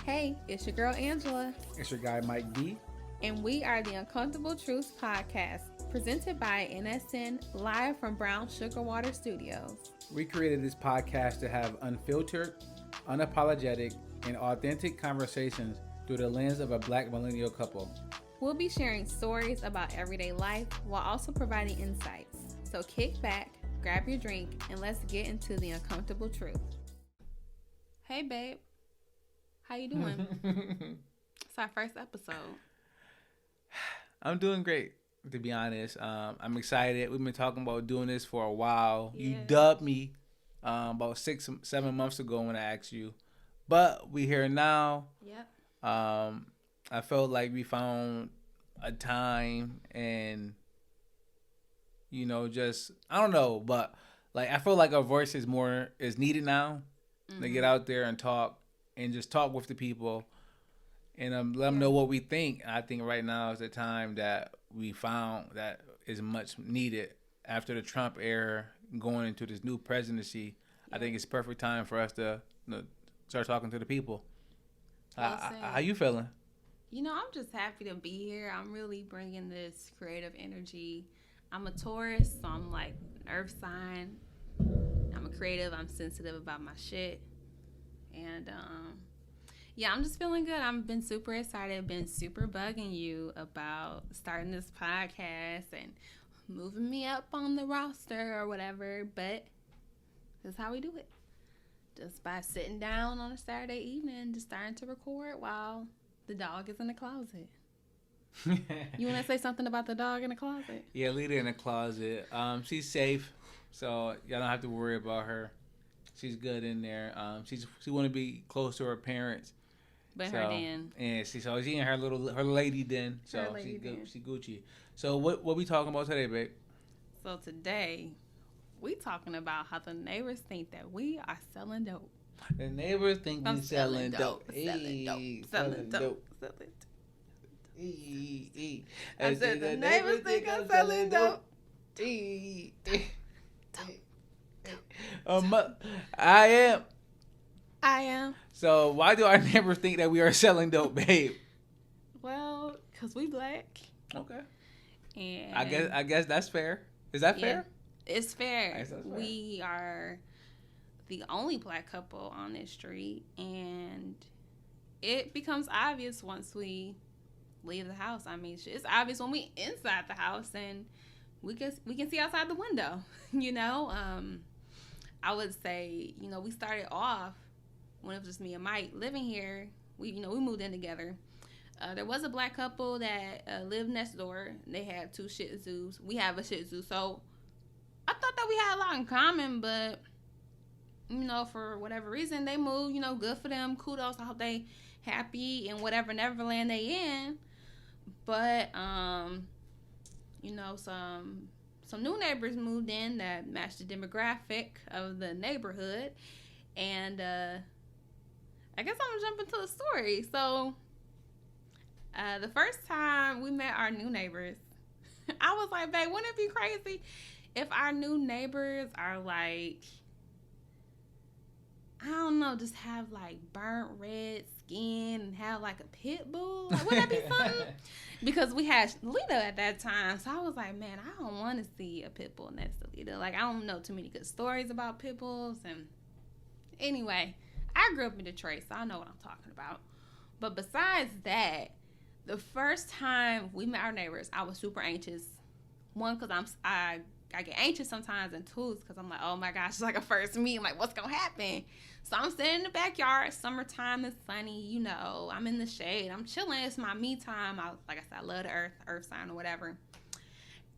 Hey, it's your girl Angela, It's your guy Mike D. and we are the Uncomfortable Truths podcast, presented by NSN live from Brown Sugar Water Studios. We created this podcast to have unfiltered, unapologetic, and authentic conversations through the lens of a black millennial couple. We'll be sharing stories about everyday life while also providing insights. So kick back, grab your drink, and let's get into the uncomfortable truth. Hey, babe. How you doing? It's our first episode. I'm doing great, to be honest. I'm excited. We've been talking about doing this for a while. Yeah. You dubbed me about 6-7 months ago when I asked you, but we here now. Yep. I felt like we found a time, and just I don't know, but like I feel like our voice is needed now to get out there and talk and just talk with the people and let them know what we think. I think right now is the time that we found that is much needed after the Trump era going into this new presidency. I think it's perfect time for us to start talking to the people. How you feeling? I'm just happy to be here. I'm really bringing this creative energy. I'm a Taurus, so I'm like an earth sign. I'm a creative. I'm sensitive about my shit. And, I'm just feeling good. I've been super excited. Been super bugging you about starting this podcast and moving me up on the roster or whatever. But that's how we do it. Just by sitting down on a Saturday evening, just starting to record while the dog is in the closet. You want to say something about the dog in the closet? Yeah, leave her in the closet. She's safe, so y'all don't have to worry about her. She's good in there. She want to be close to her parents. But her den. And she in her lady den. So she Gucci. So what we talking about today, babe? So today we talking about how the neighbors think that we are selling dope. The neighbors think we selling dope. Selling dope. I said the neighbors think I'm selling dope. I am. So why do our neighbors think that we are selling dope, babe? Well, cause we black. Okay. And I guess that's fair. Is that fair? It's fair. That's fair. We are the only black couple on this street, and it becomes obvious once we leave the house. I mean, it's obvious when we inside the house and we can see outside the window. I would say, we started off when it was just me and Mike living here. We moved in together. There was a black couple that lived next door. They had 2 Shih Tzus. We have a Shih Tzu, so I thought that we had a lot in common, but for whatever reason they moved. Good for them. Kudos. I hope they happy in whatever Neverland they in. But some new neighbors moved in that matched the demographic of the neighborhood, and I guess I'm gonna jump into the story. So the first time we met our new neighbors, I was like, babe, wouldn't it be crazy if our new neighbors are like, I don't know, just have like burnt red skin and have like a pit bull? Like, wouldn't that be something? Because we had Lita at that time, so I was like, man, I don't want to see a pit bull next to Lita. Like, I don't know too many good stories about pit bulls. And anyway, I grew up in Detroit, so I know what I'm talking about. But besides that, the first time we met our neighbors, I was super anxious. One, because I get anxious sometimes, and 2, because I'm like, oh my gosh, it's like a first meeting. Like, what's going to happen? So I'm sitting in the backyard. Summertime is sunny, I'm in the shade. I'm chilling. It's my me time. Like I said, I love the earth sign or whatever.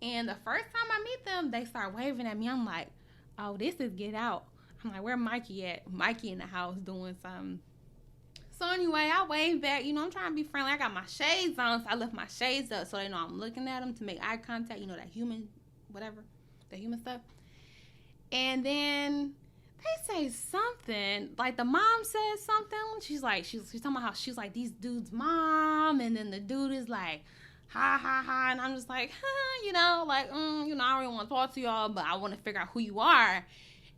And the first time I meet them, they start waving at me. I'm like, oh, this is Get Out. I'm like, where Mikey at? Mikey in the house doing something. So anyway, I wave back. I'm trying to be friendly. I got my shades on, so I left my shades up so they know I'm looking at them to make eye contact. That human, whatever, the human stuff. And then they say something, like the mom says something. She's talking about how she's like, these dudes' mom, and then the dude is like, ha ha ha, and I'm just like, I don't really want to talk to y'all, but I want to figure out who you are.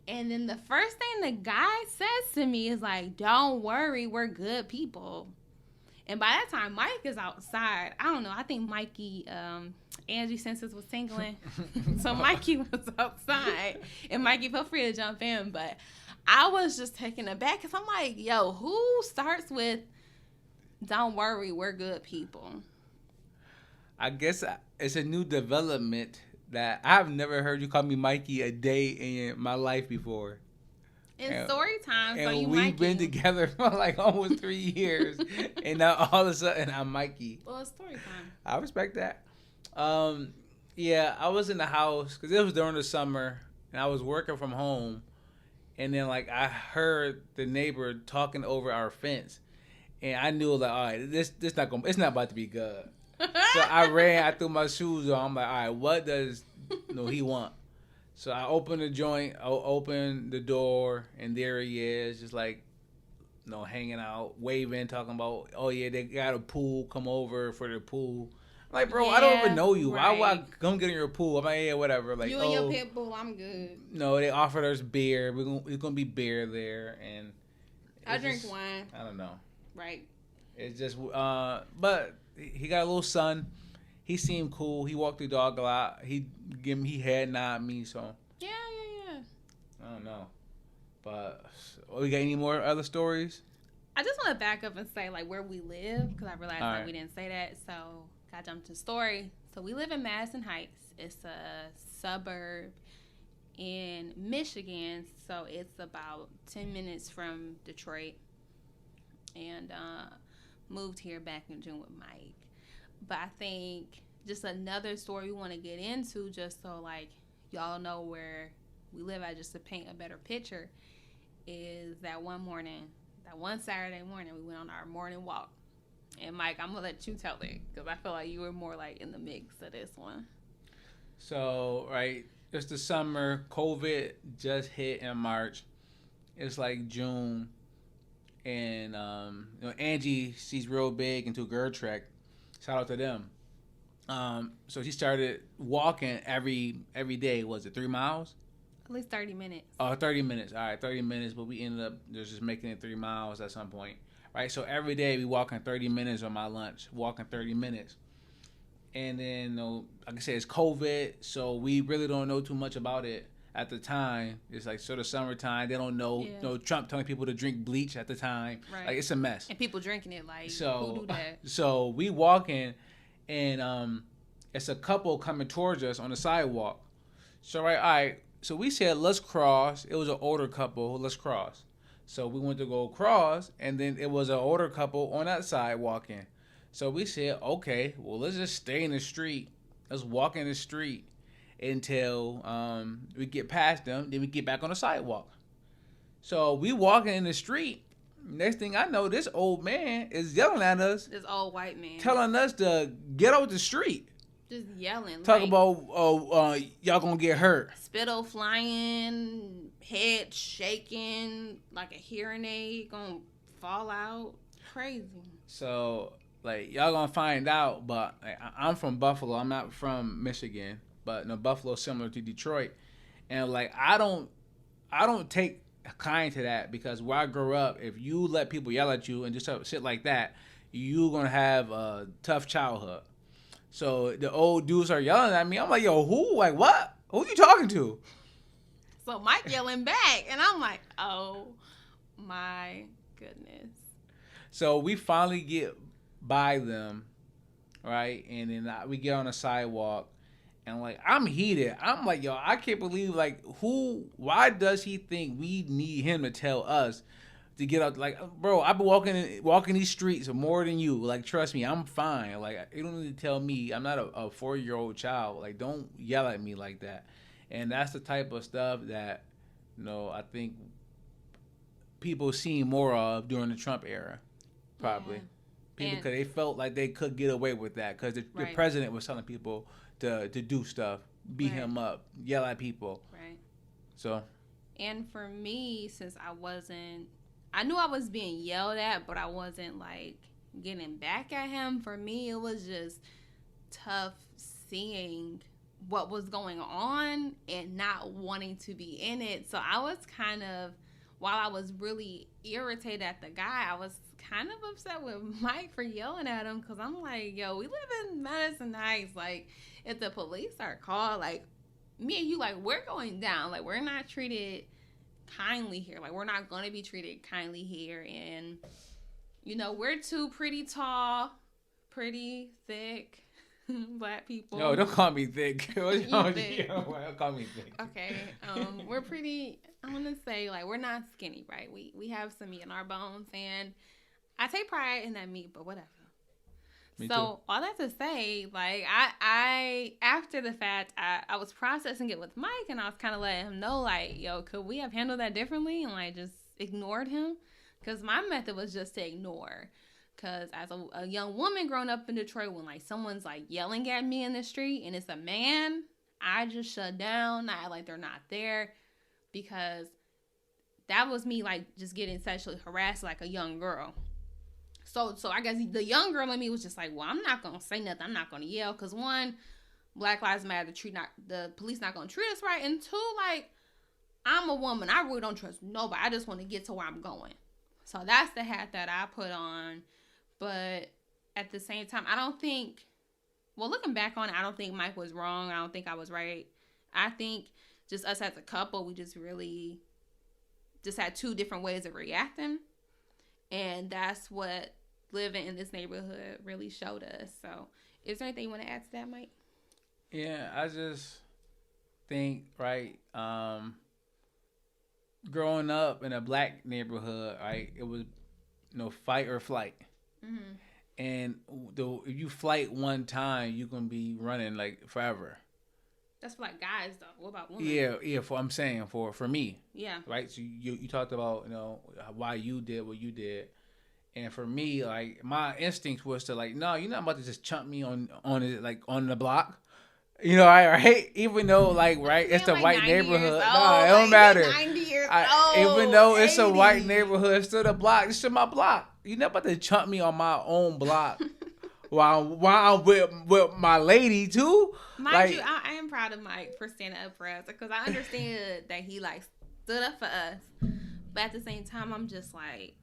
And then the first thing the guy says to me is like, "Don't worry, we're good people." And by that time, Mike is outside. I don't know. I think Mikey, Angie senses was tingling. So Mikey was outside. And Mikey, feel free to jump in. But I was just taken aback because I'm like, yo, who starts with, "Don't worry, we're good people"? I guess it's a new development that I've never heard you call me Mikey a day in my life before. It's story time, so And you we've Mikey. been together for like almost 3 years, and now all of a sudden I'm Mikey. Well, it's story time. I respect that. Yeah, I was in the house because it was during the summer, and I was working from home, and then like I heard the neighbor talking over our fence, and I knew like, all right, this not gonna, it's not about to be good. So I ran, I threw my shoes on. I'm like, all right, what does he want? So I opened the joint, I opened the door, and there he is, just like, hanging out, waving, talking about, oh yeah, they got a pool, come over for the pool. I'm like, bro, I don't even know you. Right. Why come get in your pool? I'm like, yeah, whatever. Like, you and your pit bull, I'm good. No, they offered us beer. It's gonna be beer there, and I drink wine. I don't know. Right. It's just, but he got a little son. He seemed cool. He walked the dog a lot. He had nod me, so. Yeah. I don't know. But we got any more other stories? I just want to back up and say like where we live because I realized that we didn't say that. So got jumped to the story. So we live in Madison Heights. It's a suburb in Michigan. So it's about 10 minutes from Detroit. And moved here back in June with Mike. But I think just another story we want to get into just so like y'all know where we live at, just to paint a better picture, is that one Saturday morning we went on our morning walk. And Mike, I'm going to let you tell it because I feel like you were more like in the mix of this one. So, right, it's the summer. COVID just hit in March. It's like June. And Angie, she's real big into Girl Trek. Shout out to them. So she started walking every day. Was it 3 miles? At least 30 minutes. Oh, 30 minutes. All right, 30 minutes. But we ended up just making it 3 miles at some point. Right? So every day we walking 30 minutes on my lunch. Walking 30 minutes. And then, like I said, it's COVID. So we really don't know too much about it at the time. It's like sort of summertime. They don't know. Yeah. Trump telling people to drink bleach at the time. Right. Like, it's a mess. And people drinking it like, who do that? So we walking, and it's a couple coming towards us on the sidewalk. So all right. So we said, let's cross. It was an older couple. Let's cross. So we went to go cross, and then it was an older couple on that side walking. So we said, okay, well, let's just stay in the street. Let's walk in the street until we get past them. Then we get back on the sidewalk. So we walking in the street. Next thing I know, this old man is yelling at us. This old white man. Telling us to get off the street. Just yelling. Talking about, y'all gonna get hurt. Spittle flying, head shaking, like a hearing aid gonna fall out. Crazy. So, like, y'all gonna find out, but like, I'm from Buffalo. I'm not from Michigan, but Buffalo's similar to Detroit. And like, I don't take kind to that because where I grew up, if you let people yell at you and just shit like that, you're gonna have a tough childhood. So the old dudes are yelling at me. I'm like, yo, who? Like, what? Who you talking to? So Mike yelling back, and I'm like, oh my goodness. So we finally get by them, right? And then we get on the sidewalk, and like, I'm heated. I'm like, yo, I can't believe, like, why does he think we need him to tell us to get out? Like, bro, I've been walking these streets more than you. Like, trust me, I'm fine. Like, you don't need to tell me. I'm not a 4-year-old child. Like, don't yell at me like that. And that's the type of stuff that, I think people seen more of during the Trump era, probably. Yeah. Because they felt like they could get away with that because the president was telling people to do stuff, beat him up, yell at people. Right. So. And for me, since I knew I was being yelled at, but I wasn't like getting back at him. For me, it was just tough seeing what was going on and not wanting to be in it. So I was kind of, while I was really irritated at the guy, I was kind of upset with Mike for yelling at him, because I'm like, yo, we live in Madison Heights. Like, if the police are called, like, me and you, like, we're going down. Like, we're not treated kindly here. Like, we're not going to be treated kindly here. And, you know, we're two pretty tall, pretty thick Black people. No, don't call me thick. Don't call me thick. Okay. We're pretty, I want to say, like, we're not skinny, right? We have some meat in our bones, and I take pride in that meat, but whatever. Me so too. All that to say, like, I after the fact, I was processing it with Mike, and I was kind of letting him know, like, yo, could we have handled that differently, and like just ignored him? Because my method was just to ignore. Because as a young woman growing up in Detroit, when like someone's like yelling at me in the street and it's a man, I just shut down. I act like they're not there, because that was me like just getting sexually harassed like a young girl. So I guess the young girl in me was just like, well, I'm not gonna say nothing. I'm not gonna yell, because one, Black Lives Matter. The police not gonna treat us right, and two, like, I'm a woman. I really don't trust nobody. I just want to get to where I'm going. So that's the hat that I put on. But at the same time, I don't think, well, looking back on it, I don't think Mike was wrong. I don't think I was right. I think just us as a couple, we just really just had two different ways of reacting. And that's what living in this neighborhood really showed us. So is there anything you want to add to that, Mike? Yeah, I just think, right, growing up in a Black neighborhood, right, it was, fight or flight. Mm-hmm. And if you flight one time, you're going to be running like forever. That's for like guys though. What about women? Yeah. I'm saying for me. Yeah. Right. So you talked about why you did what you did, and for me, like, my instinct was to like, no, you're not about to just chump me on it, like on the block. Right? Even though, like, right, it's a like white neighborhood. No, it don't matter. 90 years old, even though 80. It's a white neighborhood, it's still the block. It's still my block. You're not about to chump me on my own block while I'm with my lady too. Mind you, I am proud of Mike for standing up for us, because I understand that he like stood up for us. But at the same time, I'm just like,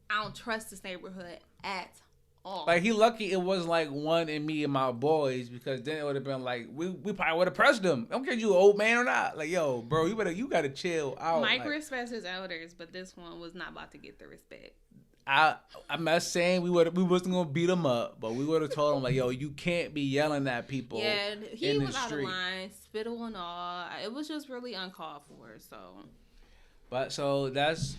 I don't trust this neighborhood at all. Like, he lucky it wasn't like one in me and my boys, because then it would have been like we probably would have pressed them. I don't care if you an old man or not. Like, yo, bro, you gotta chill out. Mike respects his elders, but this one was not about to get the respect. I'm not saying we wasn't gonna beat him up, but we would have told him like, yo, you can't be yelling at people. Yeah, he was out of line, spittle and all. It was just really uncalled for. So that's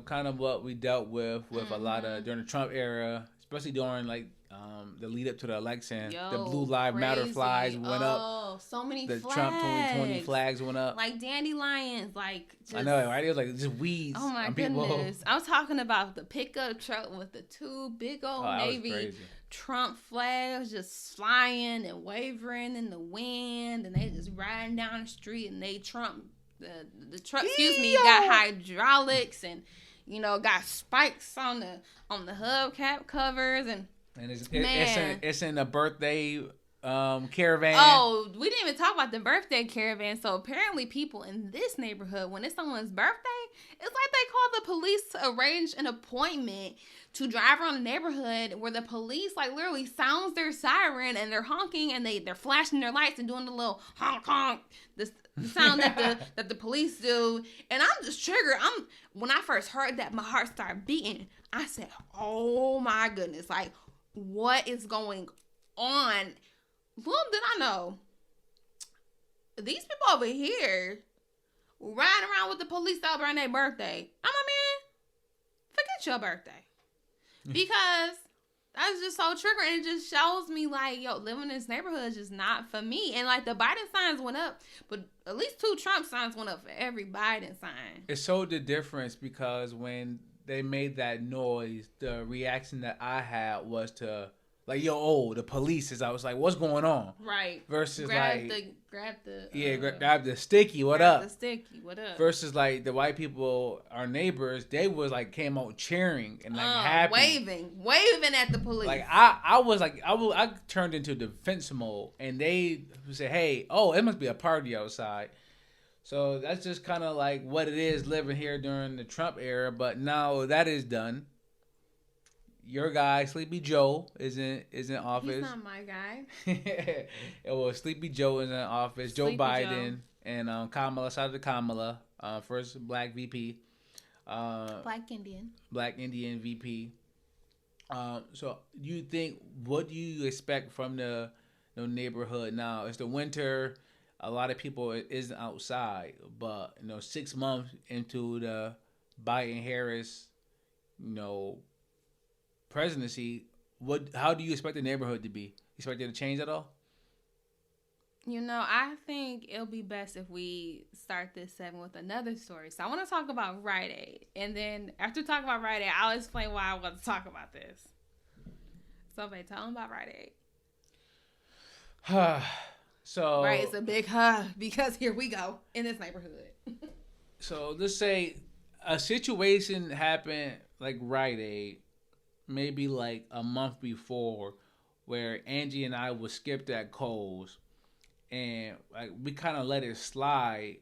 kind of what we dealt with a lot of during the Trump era, especially during like the lead up to the election. The Blue Lives Matter flags went up. Oh, so many the flags. Trump 2020 flags went up. Like dandelions, like just, I know, right? It was like just weeds. Oh my goodness! I was talking about the pickup truck with the two big old navy Trump flags just flying and wavering in the wind, and they just riding down the street, and they Trump the truck. Got hydraulics and got spikes on the hubcap covers and it's in a birthday caravan. Oh, we didn't even talk about the birthday caravan. So apparently people in this neighborhood, when it's someone's birthday, it's like they call the police to arrange an appointment to drive around the neighborhood, where the police like literally sounds their siren and they're honking and they're flashing their lights and doing the little honk honk, the sound that the police do. And I'm just triggered. When I first heard that, my heart started beating. I said, oh my goodness, like, what is going on? Little did I know, these people over here riding around with the police celebrating their birthday. I'm like, man, forget your birthday. Because that's just so triggering. It just shows me like, yo, living in this neighborhood is just not for me. And like the Biden signs went up, but at least 2 Trump signs went up for every Biden sign. It showed the difference, because when they made that noise, the reaction that I had was to Like, yo, oh, the police is out. It's like, what's going on? Right. Versus grab like, grab the sticky. What grab up? the sticky. What up? Versus like the white people, our neighbors, they was like came out cheering and like happy, waving at the police. Like I turned into defense mode, and they said, "Hey, oh, it must be a party outside." So that's just kind of like what it is living here during the Trump era. But now that is done. Your guy, Sleepy Joe, is in office. He's not my guy. Well, Sleepy Joe is in office. Sleepy Joe Biden and Kamala. Shout out to Kamala, first Black VP. Black Indian VP. So you think, what do you expect from the neighborhood now? It's the winter. A lot of people isn't outside, but 6 months into the Biden Harris, presidency, how do you expect the neighborhood to be? You expect it to change at all? I think it'll be best if we start this segment with another story. So I want to talk about Rite Aid. And then after talking about Rite Aid, I'll explain why I want to talk about this. So, babe, tell them about Rite Aid. So, right, it's a big because here we go in this neighborhood. So let's say a situation happened like Rite Aid, maybe like a month before, where Angie and I was skipped at Kohl's, and like we kind of let it slide,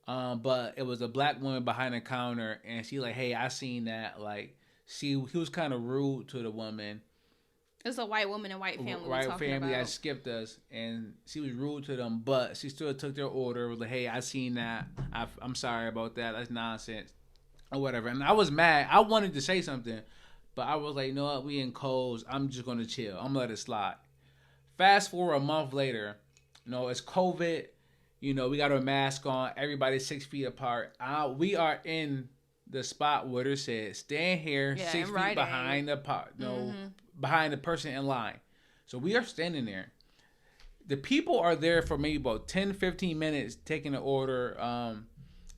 but it was a black woman behind the counter, and she like, hey, I seen that. Like, he was kind of rude to the woman. It's a white woman and white family. White family that skipped us, and she was rude to them, but she still took their order. Was like, hey, I seen that. I'm sorry about that. That's nonsense, or whatever. And I was mad. I wanted to say something, but I was like, you know what? We in Kohl's. I'm just gonna chill. I'm gonna let it slide. Fast forward a month later, it's COVID. We got our mask on. Everybody's 6 feet apart. We are in the spot where it said, stand here 6 feet behind the behind the person in line. So we are standing there. The people are there for maybe about 10, 15 minutes taking the order.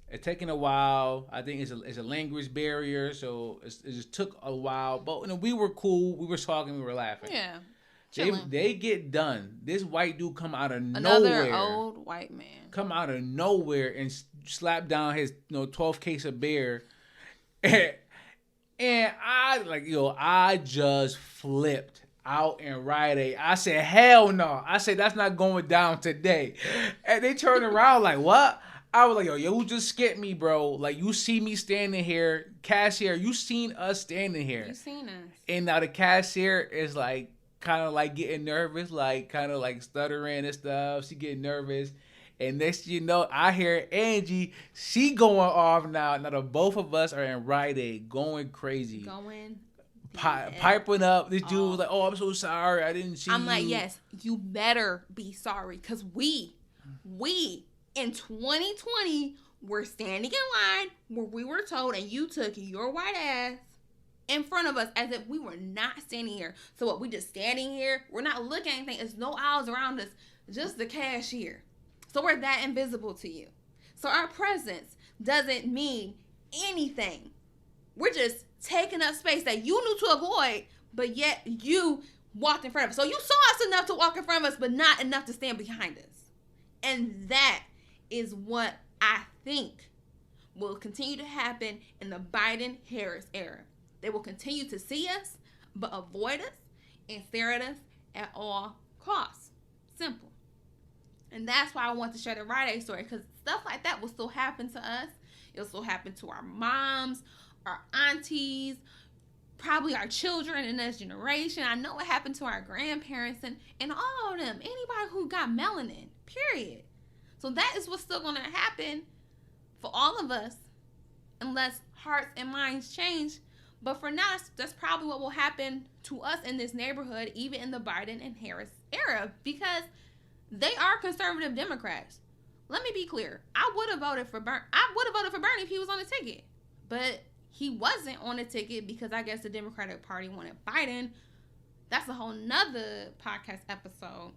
It's taking a while. I think it's a language barrier, so it just took a while. But we were cool. We were talking. We were laughing. Yeah. They get done. This white dude come out of Another nowhere. Old white man. Come out of nowhere and slap down his 12 case of beer. And I just flipped out and Rite Aid. I said, hell no. I said, that's not going down today. And they turned around like, what? I was like, yo, you just skipped me, bro. Like, you see me standing here. Cashier, you seen us standing here. You seen us. And now the cashier is like, kind of like getting nervous, like kind of like stuttering and stuff. She getting nervous. And next thing you know, I hear Angie, she going off now. Now the both of us are in Rite Aid, going crazy. Piping up. This dude was like, oh, I'm so sorry. I didn't see you. I'm like, yes, you better be sorry. Because we in 2020 were standing in line where we were told, and you took your white ass in front of us as if we were not standing here. So what, we just standing here? We're not looking at anything. There's no aisles around us. Just the cashier. So we're that invisible to you. So our presence doesn't mean anything. We're just taking up space that you knew to avoid, but yet you walked in front of us. So you saw us enough to walk in front of us, but not enough to stand behind us. And that is what I think will continue to happen in the Biden-Harris era. They will continue to see us, but avoid us and stare at us at all costs. Simple. And that's why I want to share the Rite Aid story, because stuff like that will still happen to us. It'll still happen to our moms, our aunties, probably our children in this generation. I know what happened to our grandparents and all of them. Anybody who got melanin, period. So that is what's still going to happen for all of us unless hearts and minds change. But for now, that's probably what will happen to us in this neighborhood, even in the Biden and Harris era, because they are conservative Democrats. Let me be clear. I would have voted for Bernie. If he was on the ticket. But he wasn't on the ticket because I guess the Democratic Party wanted Biden. That's a whole nother podcast episode.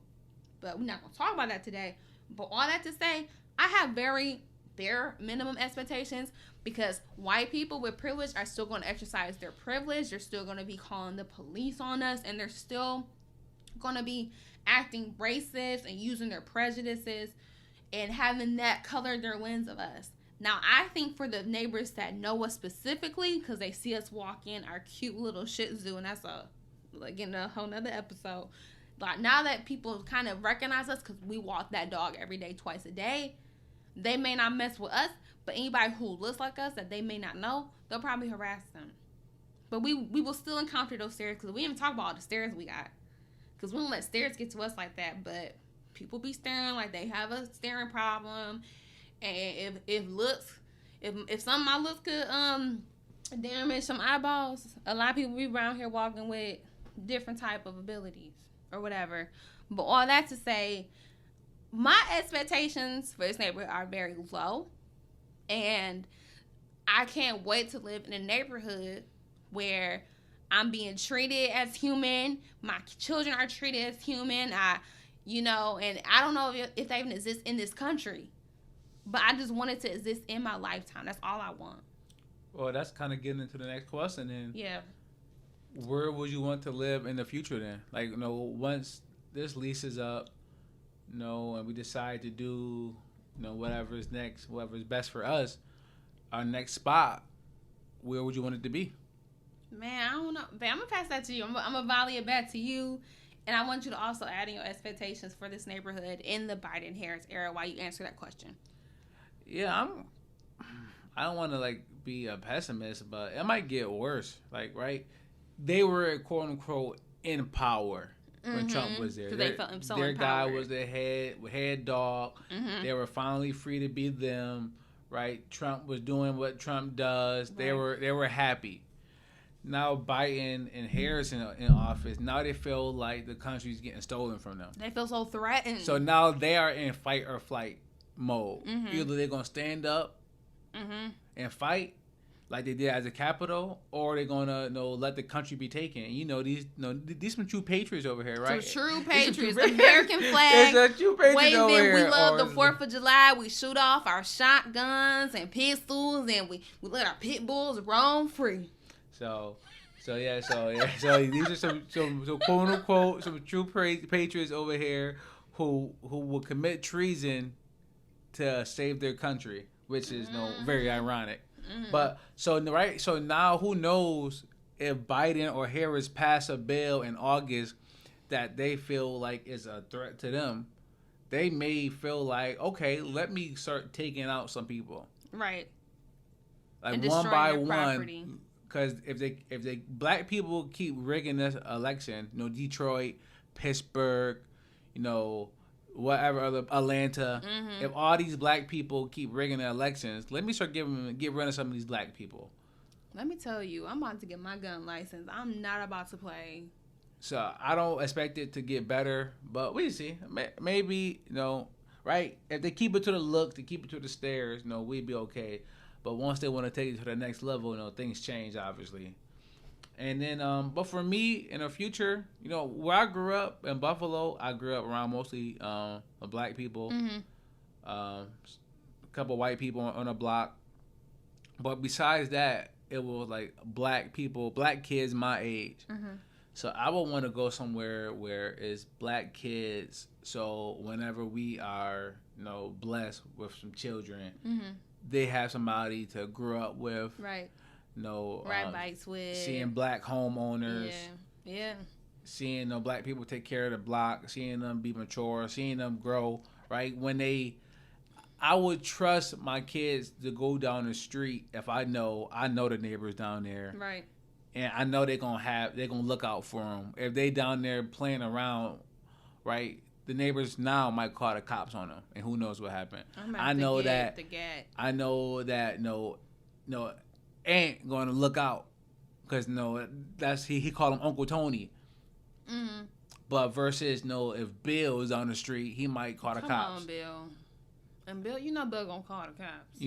But we're not going to talk about that today. But all that to say, I have very their minimum expectations, because white people with privilege are still going to exercise their privilege. They're still going to be calling the police on us, and they're still going to be acting racist and using their prejudices and having that color their lens of us. Now, I think for the neighbors that know us specifically, because they see us walk in our cute little Shih Tzu, and that's in a whole nother episode. Like, now that people kind of recognize us because we walk that dog every day, twice a day, they may not mess with us, but anybody who looks like us that they may not know, they'll probably harass them. But we will still encounter those stares, because we didn't even talk about all the stares we got. Because we don't let stares get to us like that, but people be staring like they have a staring problem. And if some of my looks could damage some eyeballs, a lot of people be around here walking with different type of abilities or whatever. But all that to say, my expectations for this neighborhood are very low, and I can't wait to live in a neighborhood where I'm being treated as human. My children are treated as human. And I don't know if they even exist in this country, but I just want it to exist in my lifetime. That's all I want. Well, that's kind of getting into the next question then. Yeah. Where would you want to live in the future then? Like, once this lease is up, and we decide to do, whatever is next, whatever is best for us, our next spot, where would you want it to be? Man, I don't know. Babe, I'm going to pass that to you. I'm going to volley it back to you. And I want you to also add in your expectations for this neighborhood in the Biden-Harris era while you answer that question. Yeah, I don't want to, be a pessimist, but it might get worse. Right? They were, quote-unquote, in power when Trump was there. They felt so their empowered. guy was the head dog. Mm-hmm. They were finally free to be them, right? Trump was doing what Trump does. Right. They were happy. Now Biden and Harris in office, now they feel like the country's getting stolen from them. They feel so threatened. So now they are in fight or flight mode. Mm-hmm. Either they're going to stand up and fight like they did at the Capitol, or they're going to let the country be taken. These some true patriots over here, right? Some true patriots. American flag. It's a true patriots over here. We love the 4th of July. We shoot off our shotguns and pistols, and we let our pit bulls roam free. So these are some quote unquote some true patriots over here who will commit treason to save their country, which is very ironic. Mm-hmm. But so now who knows if Biden or Harris pass a bill in August that they feel like is a threat to them, they may feel like, okay, let me start taking out some people. Right. Like and one by one. Because if they black people keep rigging this election, Detroit, Pittsburgh, whatever other Atlanta, if all these black people keep rigging the elections, let me start get rid of some of these black people. Let me tell you, I'm about to get my gun license. I'm not about to play. So I don't expect it to get better, but we see. Maybe right? If they keep it to the look, they keep it to the stairs, we'd be okay. But once they want to take it to the next level, things change, obviously. And then, but for me, in the future, where I grew up in Buffalo, I grew up around mostly black people, a couple white people on a block. But besides that, it was like black people, black kids my age. Mm-hmm. So I would want to go somewhere where it's black kids. So whenever we are, blessed with some children, they have somebody to grow up with. Right. Ride bikes with. Seeing black homeowners. Yeah. Seeing black people take care of the block. Seeing them be mature. Seeing them grow. Right. I would trust my kids to go down the street if I know the neighbors down there. Right. And I know they're gonna look out for them. If they down there playing around, right, the neighbors now might call the cops on them, and who knows what happened. I know that ain't gonna look out because that's he called him Uncle Tony. Mm-hmm. But versus if Bill is on the street, he might call the cops. Come on, Bill. And Bill, Bill gonna call the cops.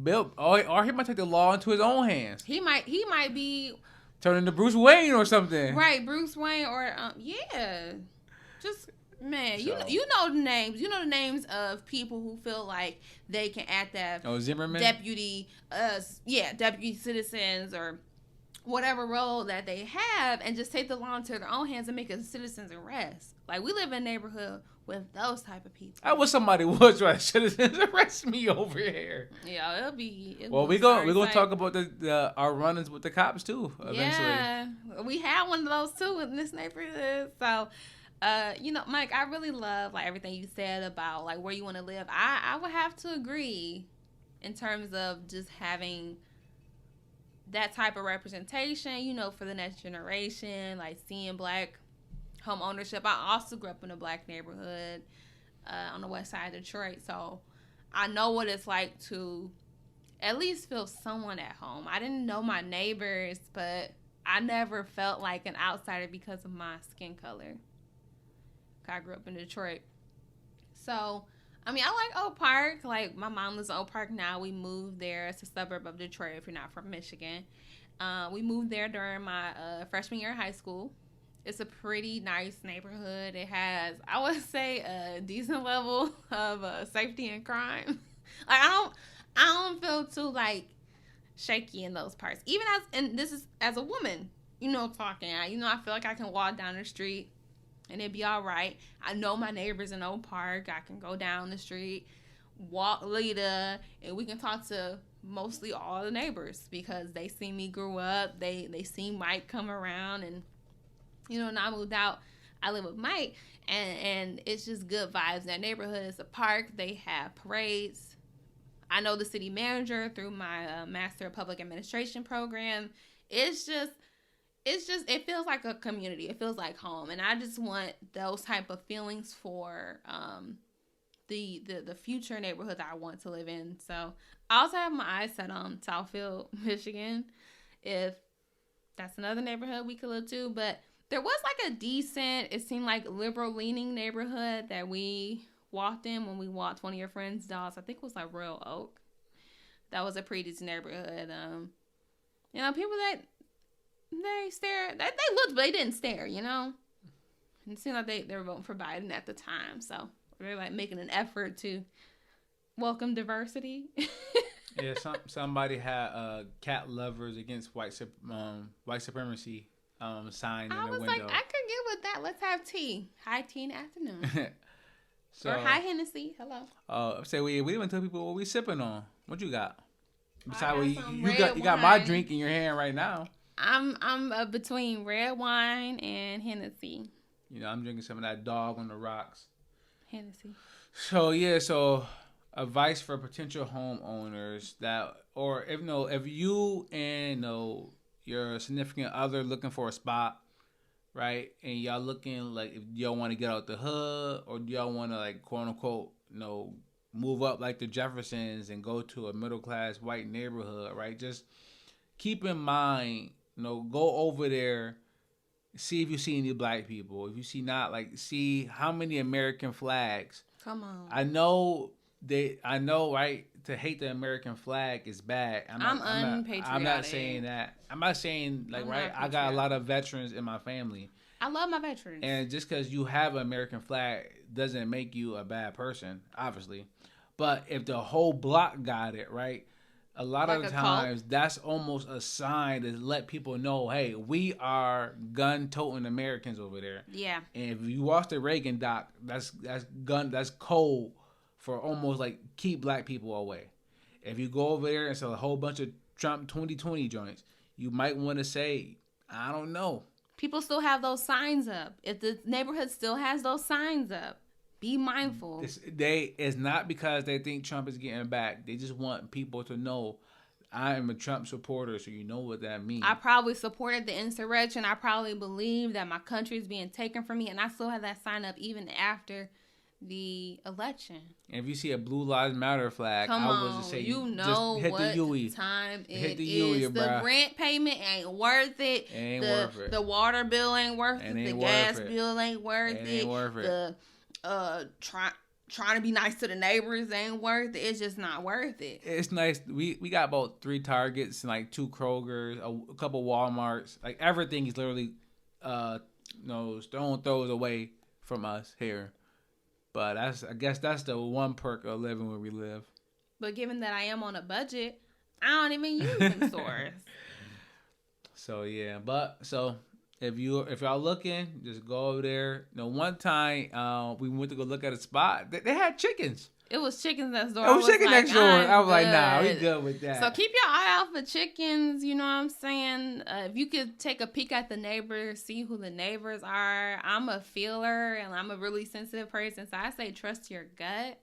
Bill, or he might take the law into his own hands. He might be turn into Bruce Wayne or something. Right, Bruce Wayne or just Man, So- you know the names. You know the names of people who feel like they can act that Oh, Zimmerman. deputy citizens or whatever role that they have, and just take the law into their own hands and make a citizen's arrest. Like, we live in a neighborhood with those type of people. I wish somebody would try to citizens arrest me over here. Yeah, it'll be. Well, we're gonna talk about our run-ins with the cops too eventually. Yeah, we had one of those too in this neighborhood. So, Mike, I really love like everything you said about like where you want to live. I would have to agree in terms of just having that type of representation, for the next generation, like seeing Black home ownership. I also grew up in a Black neighborhood on the west side of Detroit, so I know what it's like to at least feel someone at home. I didn't know my neighbors, but I never felt like an outsider because of my skin color. I grew up in Detroit. So, I mean, I like Oak Park. Like, my mom lives in Oak Park now. We moved there. It's a suburb of Detroit if you're not from Michigan. We moved there during my freshman year of high school. It's a pretty nice neighborhood. It has, I would say, a decent level of safety and crime. Like, I don't feel too, like, shaky in those parts. Even and this is as a woman, talking. I feel like I can walk down the street and it'd be all right. I know my neighbors in Oak Park. I can go down the street, walk Lita, and we can talk to mostly all the neighbors because they see me grow up. They see Mike come around, and and I moved out. I live with Mike, and it's just good vibes in that neighborhood. It's a park. They have parades. I know the city manager through my Master of Public Administration program. It feels like a community. It feels like home. And I just want those type of feelings for the future neighborhood that I want to live in. So I also have my eyes set on Southfield, Michigan. If that's another neighborhood we could live to. But there was like a decent, it seemed like liberal leaning neighborhood that we walked in when we walked one of your friends' dogs. I think it was like Royal Oak. That was a pretty decent neighborhood. People that they stare. They looked, but they didn't stare. It seemed like they were voting for Biden at the time, so they're like making an effort to welcome diversity. Yeah, somebody had cat lovers against white supremacy sign in the window. I was like, I could get with that. Let's have tea. High tea in the afternoon. Or high Hennessy. Hello. Say we didn't tell people what we sipping on. What you got? Besides, you got my drink in your hand right now. I'm between red wine and Hennessy. I'm drinking some of that Dog on the Rocks. Hennessy. So advice for potential homeowners or if you and your significant other looking for a spot, right? And y'all looking like if y'all want to get out the hood or do y'all want to like quote unquote, move up like the Jeffersons and go to a middle class white neighborhood, right? Just keep in mind, go over there, see if you see any Black people. If you see not, like, see how many American flags. Come on. I know, right? To hate the American flag is bad. I'm unpatriotic. I'm not saying that. I'm not saying, like, right? I got a lot of veterans in my family. I love my veterans. And just because you have an American flag doesn't make you a bad person, obviously. But if the whole block got it, right? A lot of the times, that's almost a sign to let people know, hey, we are gun-toting Americans over there. Yeah. And if you watch the Reagan doc, that's code for almost like keep Black people away. If you go over there and sell a whole bunch of Trump 2020 joints, you might want to say, I don't know. People still have those signs up. If the neighborhood still has those signs up, be mindful. It's not because they think Trump is getting back. They just want people to know I am a Trump supporter, so you know what that means. I probably supported the insurrection. I probably believe that my country is being taken from me, and I still have that sign up even after the election. And if you see a Blue Lives Matter flag, I would just say, just hit what the UE. Time it hit the is. UE, the rent payment ain't worth it. Worth it. The water bill ain't worth it. The gas bill ain't worth it. Ain't worth it. Trying to be nice to the neighbors ain't worth it. It's just not worth it. It's nice. We got about 3 Targets and like 2 Krogers, a couple Walmarts. Like everything is literally, throws away from us here. But I guess that's the one perk of living where we live. But given that I am on a budget, I don't even use them stores. So yeah, but so if y'all looking, just go over there. One time we went to go look at a spot. They had chickens. It was chickens next door. It was chicken next door. I was like, nah, we good with that. So keep your eye out for chickens. You know what I'm saying? If you could take a peek at the neighbors, see who the neighbors are. I'm a feeler and I'm a really sensitive person. So I say trust your gut.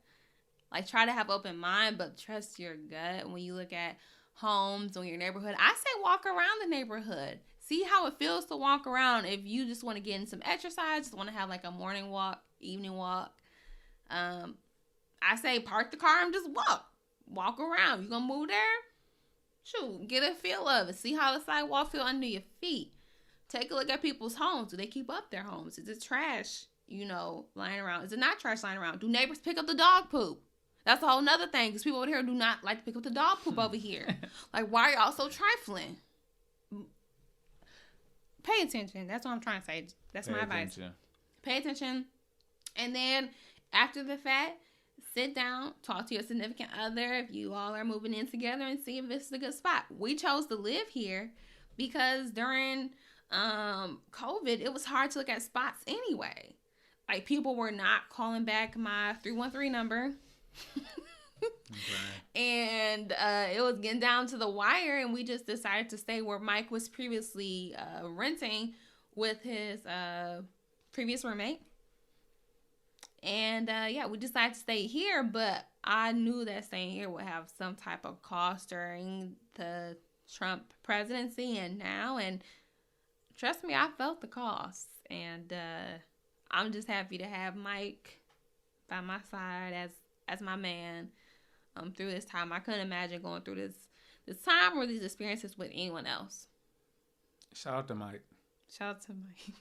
Like, try to have open mind, but trust your gut when you look at homes or your neighborhood. I say walk around the neighborhood. See how it feels to walk around. If you just want to get in some exercise, just want to have like a morning walk, evening walk. I say park the car and just walk around. You gonna move there? Shoot, get a feel of it. See how the sidewalk feel under your feet. Take a look at people's homes. Do they keep up their homes? Is it trash, lying around? Is it not trash lying around? Do neighbors pick up the dog poop? That's a whole nother thing, because people over here do not like to pick up the dog poop over here. Like, why are y'all so trifling? Pay attention. That's what I'm trying to say. That's my advice. Pay attention. And then, after the fact, sit down, talk to your significant other if you all are moving in together, and see if this is a good spot. We chose to live here because during COVID, it was hard to look at spots anyway. Like, people were not calling back my 313 number. Okay. And it was getting down to the wire, and we just decided to stay where Mike was previously renting with his previous roommate. And we decided to stay here, but I knew that staying here would have some type of cost during the Trump presidency and now, and trust me, I felt the cost. And I'm just happy to have Mike by my side as my man through this time. I couldn't imagine going through this time or these experiences with anyone else. Shout out to Mike. Shout out to Mike.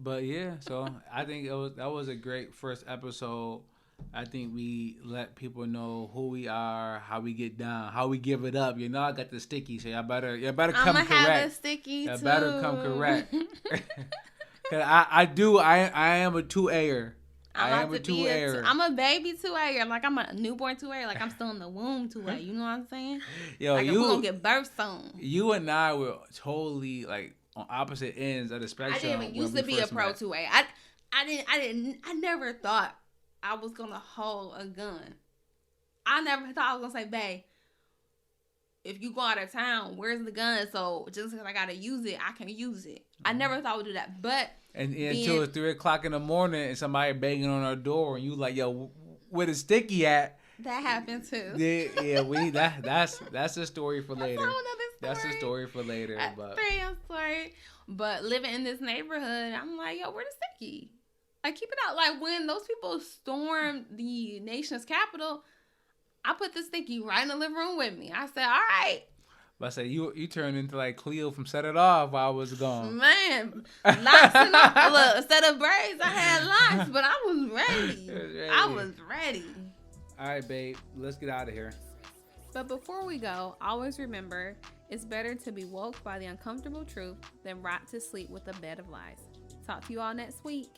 But yeah, so I think that was a great first episode. I think we let people know who we are, how we get down, how we give it up. I got the sticky, so y'all better come correct. I'm gonna have a sticky y'all too. Better come correct. I am a 2-ayer. I am a 2-ayer. I'm a baby 2-ayer. Like, I'm a newborn 2-ayer. Like, I'm still in the womb 2-ayer. You know what I'm saying? Yo, like, we're gonna get birth soon. You and I were totally like on opposite ends of the spectrum. I didn't even used to be a pro 2-ayer. I never thought I was gonna hold a gun. I never thought I was gonna say, babe, if you go out of town, where's the gun? So just because I gotta use it, I can use it. I never thought I would do that, but until it's 3:00 in the morning and somebody banging on our door and you like, yo, where the sticky at? That happened too. Yeah, that's a story for later. That's a story for later. But I'm sorry. But living in this neighborhood, I'm like, yo, where the sticky? Like, keep it out. Like, when those people stormed the nation's capital, I put the sticky right in the living room with me. I said, all right. But I said, you turned into like Cleo from Set It Off while I was gone. Man, locks and all. Look, instead of braids, I had locks, but I was ready. I was ready. All right, babe, let's get out of here. But before we go, always remember, it's better to be woke by the uncomfortable truth than rot to sleep with a bed of lies. Talk to you all next week.